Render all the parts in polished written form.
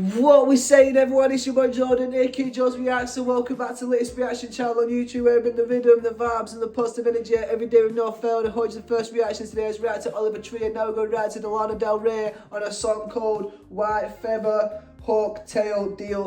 What we saying, everyone? It's your boy Jordan, aka Joe's Reacts, and welcome back to the latest reaction channel on YouTube, where I bring the rhythm, the vibes, and the positive energy every day with no fail. And hold the first reactions today is react to Oliver Tree, and now we're going to react to the Lana Del Rey on a song called White Feather Hawk Tail Deer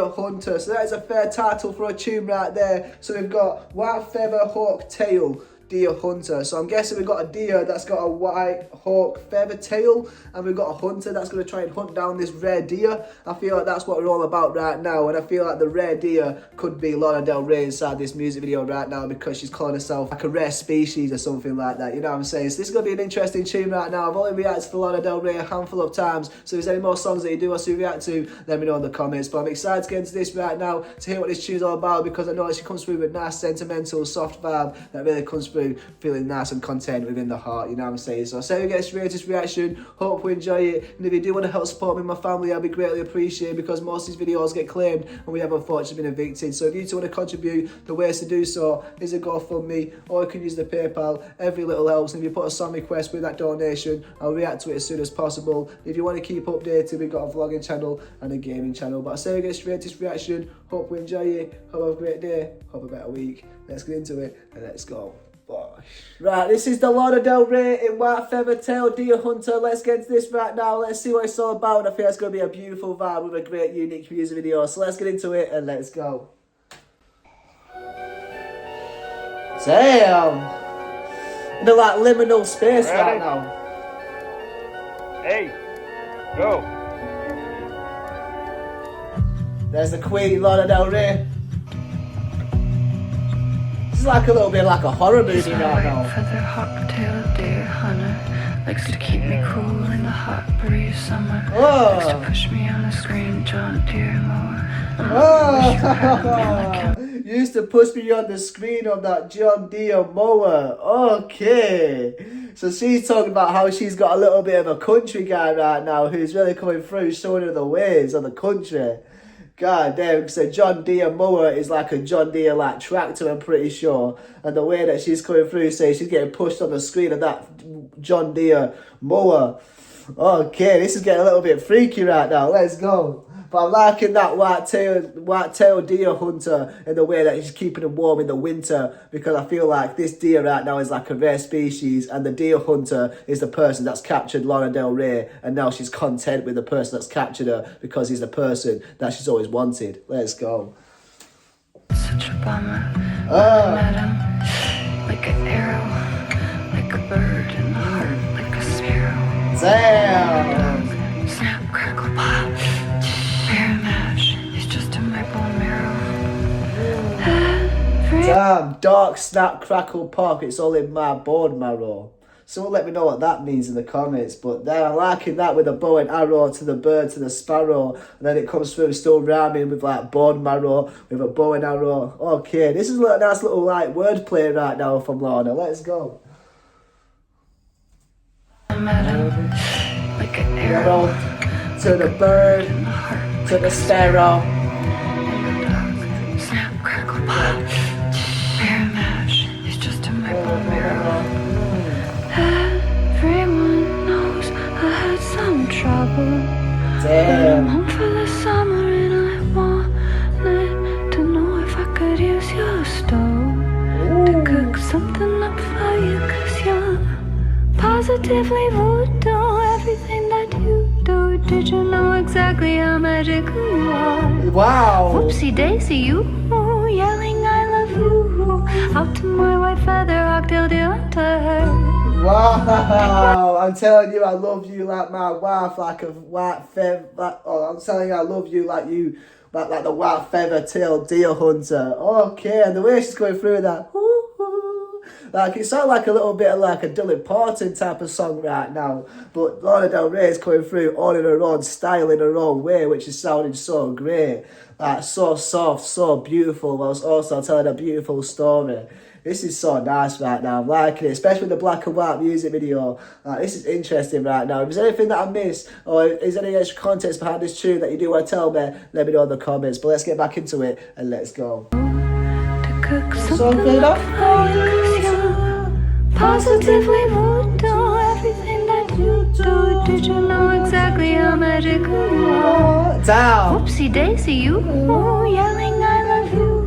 Hunter. So that is a fair title for a tune right there. So we've got White Feather Hawk Tail Deer Hunter. So I'm guessing we've got a deer that's got a white hawk feather tail, and we've got a hunter that's going to try and hunt down this rare deer. I feel like that's what we're all about right now, and I feel like the rare deer could be Lana Del Rey inside this music video right now, because she's calling herself like a rare species or something like that, you know what I'm saying? So this is going to be an interesting tune right now. I've only reacted to Lana Del Rey a handful of times, so if there's any more songs that you do want to react to, let me know in the comments. But I'm excited to get into this right now to hear what this tune's all about, because I know that she comes through with nice sentimental soft vibe that really comes through feeling nice and content within the heart, you know what I'm saying? So say we get straight to this reaction, hope we enjoy it, and if you do want to help support me and my family, I'll be greatly appreciated, because most of these videos get claimed and we have unfortunately been evicted. So if you two want to contribute, the ways to do so is a GoFundMe, or you can use the PayPal. Every little helps, and if you put a song request with that donation, I'll react to it as soon as possible. If you want to keep updated, we've got a vlogging channel and a gaming channel. But I say we get straight to this reaction, hope we enjoy it, hope you have a great day, hope a better week. Let's get into it and let's go. Right, this is the Lana Del Rey in White Feather Tail Deer Hunter. Let's get into this right now. Let's see what it's all about. And I think it's going to be a beautiful vibe with a great, unique music video. So let's get into it and let's go. Damn! In a like liminal space right now. Hey, go. There's the Queen, Lana Del Rey. It's like a little bit like a horror movie right now. Feather hawk-tailed deer hunter likes to keep me cool in the hot breeze summer. Likes to push me on the screen, John Deere mower. Used to push me on the screen of that John Deere mower. Okay. So she's talking about how she's got a little bit of a country guy right now who's really coming through, showing her the ways of the country. God damn, because a John Deere mower is like a John Deere like tractor, I'm pretty sure. And the way that she's coming through, say she's getting pushed on the screen of that John Deere mower. Okay, this is getting a little bit freaky right now. Let's go. But I'm liking that white-tailed deer hunter in the way that he's keeping him warm in the winter, because I feel like this deer right now is like a rare species, and the deer hunter is the person that's captured Lana Del Rey, and now she's content with the person that's captured her because he's the person that she's always wanted. Let's go. Such a bummer. I met him like an arrow, like a bird in the heart, like a sparrow. Damn! Snap, crackle, pop. Damn, dark snap crackle pop, it's all in my bone marrow. Someone let me know what that means in the comments. But then I'm liking that with a bow and arrow to the bird, to the sparrow, and then it comes through still rhyming with like bone marrow with a bow and arrow. Okay, this is a nice little like wordplay right now from Lana. Let's go. I met him like an arrow to the bird, to the sparrow. Snap, crackle, pop. Fair match, it's just in my bone marrow. Everyone knows I had some trouble. But I'm home for the summer, and I wanted to know if I could use your stove to cook something up for you, 'cause you're positively voodoo. Everything that you do, did you know exactly how magical you are? Wow! Whoopsie daisy, you yelling I love you out to my white feather hawk-tailed deer hunter. Wow! I'm telling you I love you like my wife, like a white feather. I'm telling you I love you like you, like the white feather tailed deer hunter. Okay, and the way she's going through that. Like, it sounds like a little bit of like a Dylan Parton type of song right now. But Lana Del Rey is coming through all in her own style, in her own way, which is sounding so great. Like, so soft, so beautiful, whilst also telling a beautiful story. This is so nice right now. I'm liking it, especially with the black and white music video. This is interesting right now. If there's anything that I missed, or is there any extra context behind this tune that you do want to tell me, let me know in the comments. But let's get back into it and let's go. To cook something up for you. Positively voodoo, everything that you do. Did you know exactly how magical you are? Damn. Whoopsie daisy, you yelling I love you.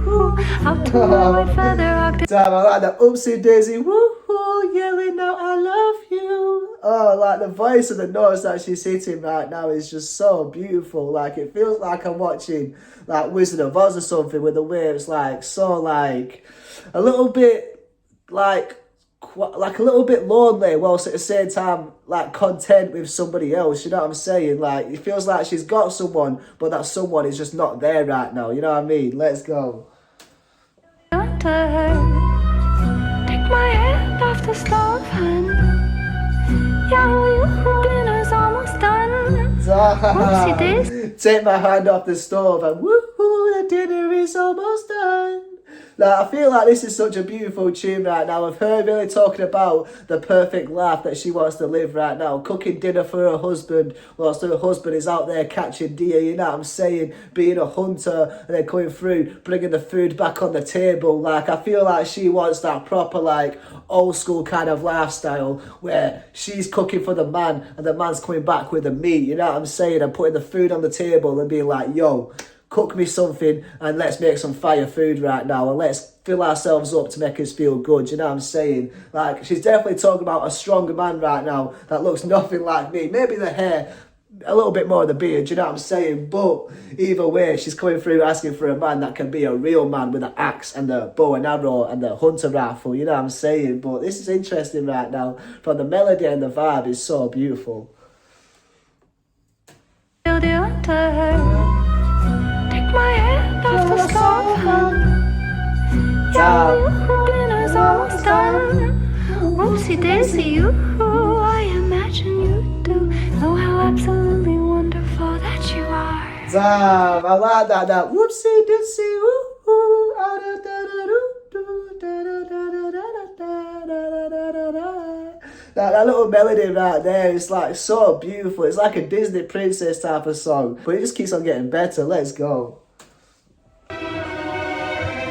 Out to my white feather octave. Damn, I like that oopsie daisy, woohoo, yelling out I love you. Oh, like the voice and the notes that she's hitting right now is just so beautiful. Like it feels like I'm watching like Wizard of Oz or something with the way it's like so like a little bit like a little bit lonely whilst at the same time like content with somebody else, you know what I'm saying? Like it feels like she's got someone but that someone is just not there right now, you know what I mean? Let's go. Take my hand off the stove and yeah, dinner's almost done. Whoopsie daisy. Take my hand off the stove and woohoo, the dinner is almost done. Like, I feel like this is such a beautiful tune right now of her really talking about the perfect life that she wants to live right now. Cooking dinner for her husband whilst her husband is out there catching deer, you know what I'm saying? Being a hunter and then coming through, bringing the food back on the table. Like, I feel like she wants that proper, like, old school kind of lifestyle where she's cooking for the man and the man's coming back with the meat, you know what I'm saying? And putting the food on the table and being like, yo, cook me something and let's make some fire food right now and let's fill ourselves up to make us feel good, you know what I'm saying? Like, she's definitely talking about a stronger man right now that looks nothing like me. Maybe the hair, a little bit more of the beard, you know what I'm saying? But either way, she's coming through asking for a man that can be a real man with an axe and the bow and arrow and the hunter rifle, you know what I'm saying? But this is interesting right now. From the melody and the vibe is so beautiful. My hand off the stove and yeah, dinner's almost done. Whoopsie daisy, you, I imagine you do know how absolutely wonderful that you are. Damn, I like that whoopsie daisy, woo, that little melody right there is like so beautiful. It's like a Disney princess type of song, but it just keeps on getting better. Let's go.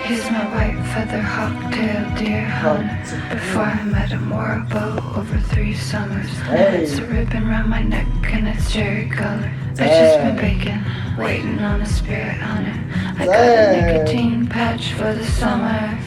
He's my white feather hawk-tailed deer hunter. Before I met him, wore a bow over 3 summers. Hey. It's a ribbon round my neck and it's cherry color. I just been baking, waiting on a spirit hunter. I got a nicotine patch for the summer.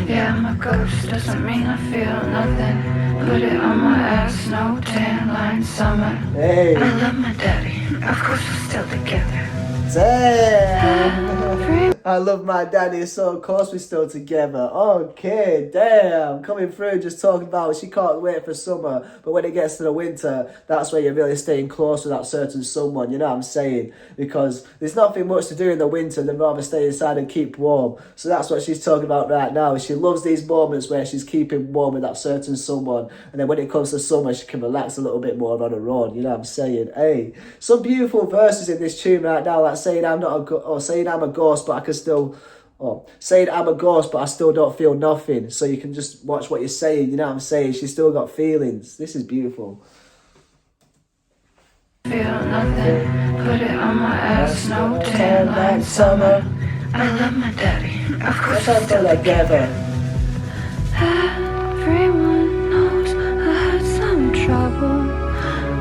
Yeah, I'm a ghost, doesn't mean I feel nothing. Put it on my ass, no tan line summer. Hey. I love my daddy, of course we're still together. Damn. I love my daddy, so of course we're still together. Okay, damn. Coming through, just talking about she can't wait for summer, but when it gets to the winter, that's where you're really staying close with that certain someone, you know what I'm saying? Because there's nothing much to do in the winter than rather stay inside and keep warm. So that's what she's talking about right now. She loves these moments where she's keeping warm with that certain someone, and then when it comes to summer, she can relax a little bit more on her own, you know what I'm saying? Hey, some beautiful verses in this tune right now, like saying I'm not a saying I'm a ghost, but I can still, saying I'm a ghost, but I still don't feel nothing. So you can just watch what you're saying, you know what I'm saying? She's still got feelings. This is beautiful. Feel nothing, put it on my ass, no tan line summer. I love my daddy, of course we're still together. Everyone knows I had some trouble,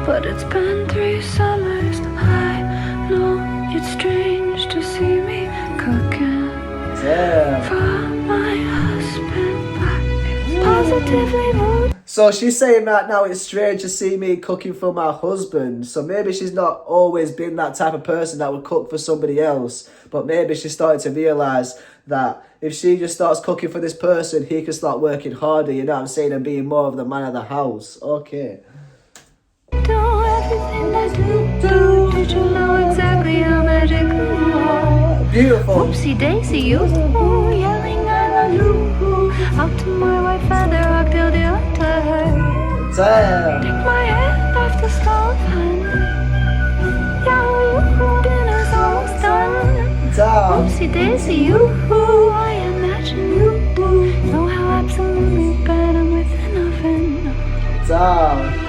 but it's been 3 summers. I know it's strange to see me cooking for my husband, but it's positively mood. So she's saying right now it's strange to see me cooking for my husband. So maybe she's not always been that type of person that would cook for somebody else. But maybe she's starting to realise that if she just starts cooking for this person, he can start working harder, you know what I'm saying, and being more of the man of the house. Okay. Do everything that you do. Did you know exactly how magical you are? Beautiful. Whoopsie daisy, you yelling I love you. Out to my white feather, I'll build you up to her. Damn. Take my hand off the stove and yeah, dinner's almost done. Damn. Whoopsie daisy, you I imagine you do know how absolutely bad I'm within oven. Damn.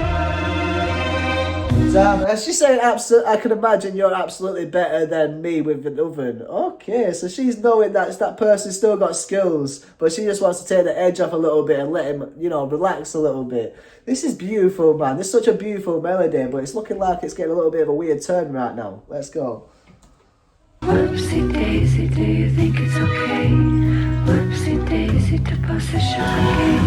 Damn, and she's saying I can imagine you're absolutely better than me with an oven. Okay, so she's knowing that that person's still got skills, but she just wants to take the edge off a little bit and let him, you know, relax a little bit. This is beautiful, man. This is such a beautiful melody, but it's looking like it's getting a little bit of a weird turn right now. Let's go. Whoopsie daisy, do you think it's okay? Whoopsie daisy to post a shot game.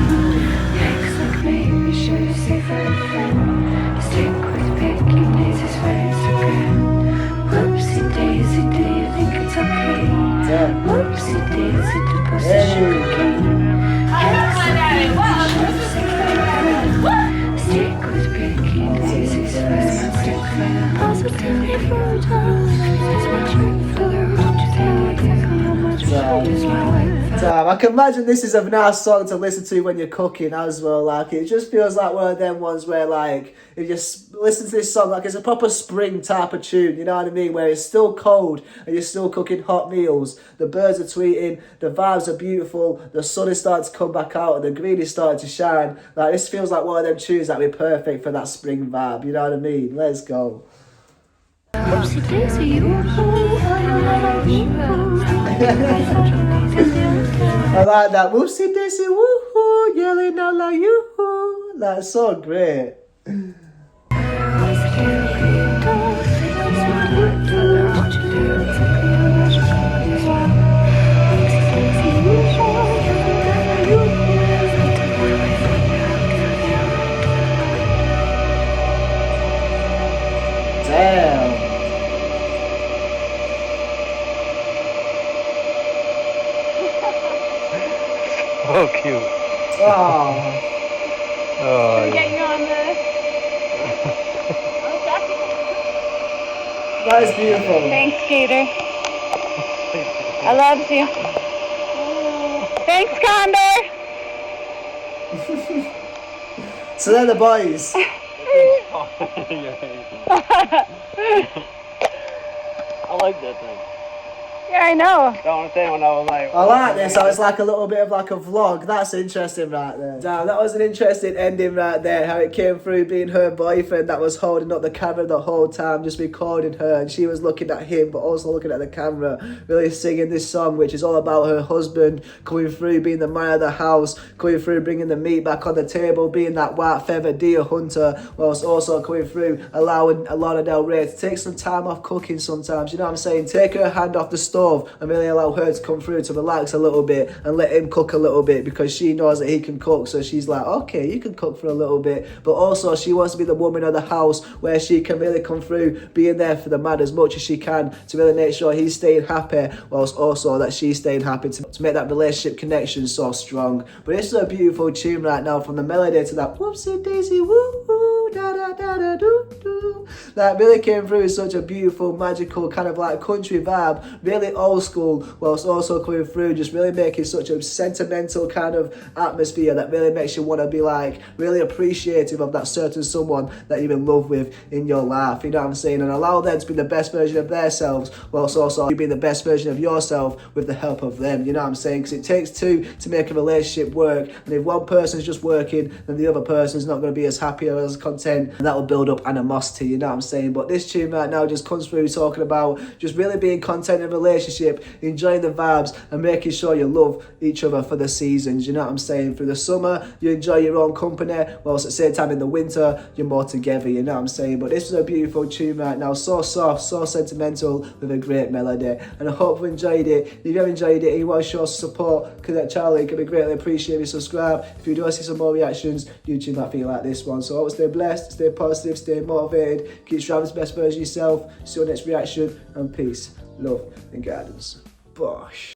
Makes like maybe should you say for a friend? Stick with picking daisies for Instagram. Whoopsie daisy, do you think it's okay? Whoopsie daisy to post a sugar cane. Makes like maybe should you say for a friend? Stick with picking daisies for Instagram. Positively for a time. Damn, I can imagine this is a nice song to listen to when you're cooking as well. Like, it just feels like one of them ones where, like, if you listen to this song, like, it's a proper spring type of tune, you know what I mean? Where it's still cold and you're still cooking hot meals. The birds are tweeting, the vibes are beautiful, the sun is starting to come back out and the green is starting to shine. Like, this feels like one of them tunes that would be perfect for that spring vibe, you know what I mean? Let's go. Whoopsie daisy, you I like that. Whoopsie daisy, woohoo, yelling out like yoo-hoo. That's so great. Damn. So cute. Oh. Oh, yeah. Get you on this. That is beautiful. Thanks, Gator. I love you. Thanks, Condor. So they're the boys. I like that thing. Yeah, I know. Don't understand when I was like, I like this. So it's like a little bit of like a vlog. That's interesting right there. Damn, that was an interesting ending right there. How it came through being her boyfriend that was holding up the camera the whole time, just recording her. And she was looking at him, but also looking at the camera, really singing this song, which is all about her husband coming through, being the man of the house, coming through, bringing the meat back on the table, being that white feathered deer hunter, whilst also coming through, allowing Lana Del Rey to take some time off cooking sometimes. You know what I'm saying? Take her hand off the stove and really allow her to come through to relax a little bit and let him cook a little bit because she knows that he can cook. So she's like, okay, you can cook for a little bit. But also she wants to be the woman of the house where she can really come through, being there for the man as much as she can to really make sure he's staying happy, whilst also that she's staying happy to make that relationship connection so strong. But it's a beautiful tune right now, from the melody to that whoopsie daisy woo woo da da da da doo doo. That really came through with such a beautiful, magical kind of like country vibe, really old school, whilst also coming through, just really making such a sentimental kind of atmosphere that really makes you want to be like really appreciative of that certain someone that you're in love with in your life, you know what I'm saying? And allow them to be the best version of themselves, whilst also you being the best version of yourself with the help of them, you know what I'm saying? Because it takes two to make a relationship work, and if one person's just working, then the other person's not going to be as happy or as content, and that will build up animosity, you know what I'm saying? But this tune right now just comes through talking about just really being content in a relationship, enjoying the vibes and making sure you love each other for the seasons, you know what I'm saying? Through the summer you enjoy your own company, whilst at the same time in the winter you're more together, you know what I'm saying? But this is a beautiful tune right now, so soft, so sentimental, with a great melody, and I hope you enjoyed it. If you have enjoyed it and you want to show support, because that Charlie can be greatly appreciated. Subscribe if you do want to see some more reactions. YouTube might feel like this one. So I hope stay blessed, stay positive, stay motivated, keep striving to the best version of yourself. See you next reaction, and peace, love and guidance. Bosh.